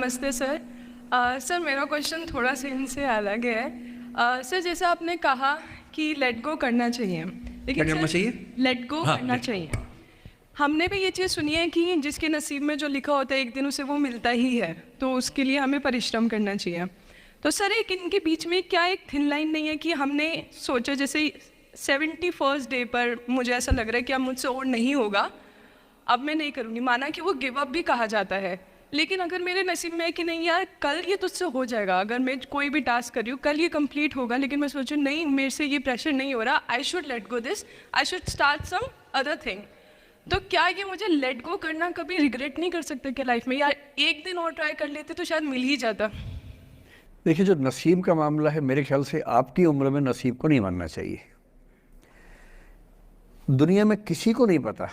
नमस्ते sir. Sir मेरा question थोड़ा सा इनसे अलग है। सर जैसे आपने कहा कि लेट गो करना चाहिए, क्या लेकिन करना सर चाहिए? लेट गो हाँ, करना चाहिए। हमने भी ये चीज़ सुनी है कि जिसके नसीब में जो लिखा होता है एक दिन उसे वो मिलता ही है, तो उसके लिए हमें परिश्रम करना चाहिए। तो सर एक इनके बीच में क्या एक थिन लाइन नहीं है कि हमने सोचा जैसे 71st डे पर मुझे ऐसा लग रहा है कि अब मुझसे और नहीं होगा, अब मैं नहीं करूँगी, माना कि वो गिव अप भी कहा जाता है, लेकिन अगर मेरे नसीब में है कि नहीं यार कल ये तुझसे हो जाएगा, अगर मैं कोई भी टास्क कर रही हूँ कल ये कंप्लीट होगा, लेकिन मैं सोचूँ नहीं मेरे से ये प्रेशर नहीं हो रहा, I should let go this, I should start some other thing. तो क्या ये मुझे लेट गो करना कभी रिग्रेट नहीं कर सकते क्या लाइफ में, यार एक दिन और ट्राई कर लेते तो शायद मिल ही जाता। देखिए, जो नसीब का मामला है, मेरे ख्याल से आपकी उम्र में नसीब को नहीं मानना चाहिए। दुनिया में किसी को नहीं पता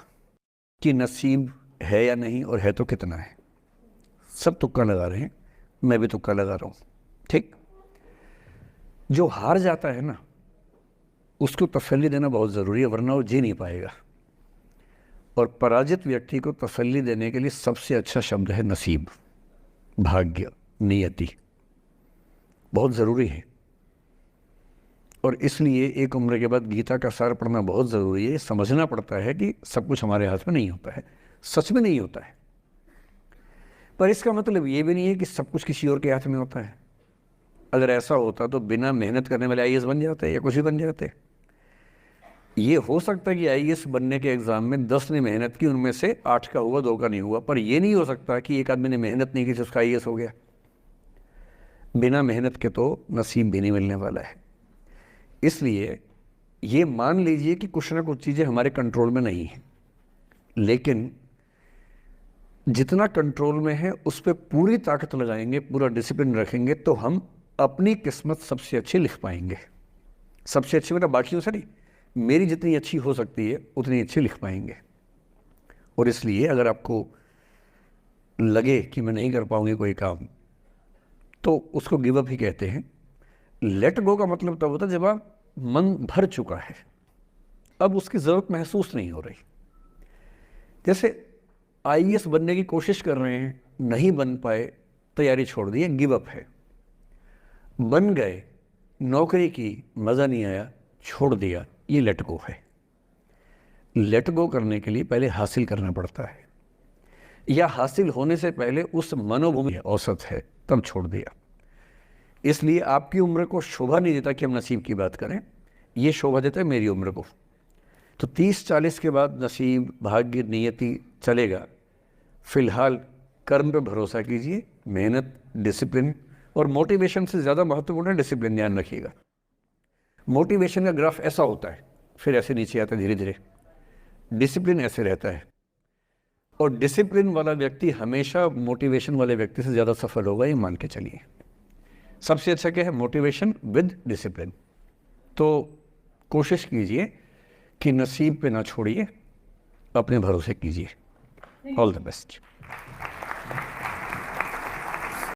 कि नसीब है या नहीं, और है तो कितना है। सब तुक्का लगा रहे हैं, मैं भी तुक्का लगा रहा हूँ। ठीक। जो हार जाता है ना, उसको तसल्ली देना बहुत ज़रूरी है, वरना वो जी नहीं पाएगा। और पराजित व्यक्ति को तसल्ली देने के लिए सबसे अच्छा शब्द है नसीब, भाग्य, नियति। बहुत ज़रूरी है। और इसलिए एक उम्र के बाद गीता का सार पढ़ना बहुत ज़रूरी है। समझना पड़ता है कि सब कुछ हमारे हाथ में नहीं होता है, सच में नहीं होता है। पर इसका मतलब ये भी नहीं है कि सब कुछ किसी और के हाथ में होता है। अगर ऐसा होता तो बिना मेहनत करने वाले आईएएस बन जाते या कुछ भी बन जाते। ये हो सकता है कि आईएएस बनने के एग्ज़ाम में 10 ने मेहनत की, उनमें से 8 का हुआ, 2 का नहीं हुआ। पर यह नहीं हो सकता कि एक आदमी ने मेहनत नहीं की तो उसका आईएएस हो गया। बिना मेहनत के तो नसीब भी नहीं मिलने वाला है। इसलिए ये मान लीजिए कि कुछ ना कुछ चीज़ें हमारे कंट्रोल में नहीं हैं, लेकिन जितना कंट्रोल में है उस पर पूरी ताकत लगाएंगे, पूरा डिसिप्लिन रखेंगे, तो हम अपनी किस्मत सबसे अच्छी लिख पाएंगे। सबसे अच्छी मतलब बाकियों से नहीं, मेरी जितनी अच्छी हो सकती है उतनी अच्छी लिख पाएंगे। और इसलिए अगर आपको लगे कि मैं नहीं कर पाऊंगी कोई काम, तो उसको गिव अप ही कहते हैं। लेट गो का मतलब तब होता है जब आप मन भर चुका है, अब उसकी ज़रूरत महसूस नहीं हो रही। जैसे आईएएस बनने की कोशिश कर रहे हैं, नहीं बन पाए, तैयारी छोड़ दी, गिव अप है। बन गए, नौकरी की, मज़ा नहीं आया, छोड़ दिया, ये लेट गो है। लेट गो करने के लिए पहले हासिल करना पड़ता है, या हासिल होने से पहले उस मनोभूमि औसत है, तब छोड़ दिया। इसलिए आपकी उम्र को शोभा नहीं देता कि हम नसीब की बात करें, ये शोभा देता है मेरी उम्र को। तो 30-40 के बाद नसीब, भाग्य, नियति चलेगा। फिलहाल कर्म पे भरोसा कीजिए, मेहनत, डिसिप्लिन, और मोटिवेशन से ज़्यादा महत्वपूर्ण है डिसिप्लिन, ध्यान रखिएगा। मोटिवेशन का ग्राफ ऐसा होता है, फिर ऐसे नीचे आता है धीरे धीरे। डिसिप्लिन ऐसे रहता है, और डिसिप्लिन वाला व्यक्ति हमेशा मोटिवेशन वाले व्यक्ति से ज़्यादा सफल होगा, ये मान के चलिए। सबसे अच्छा क्या है? Motivation with discipline. तो कोशिश कीजिए कि नसीब पे ना छोड़िए, अपने भरोसे कीजिए। All the best.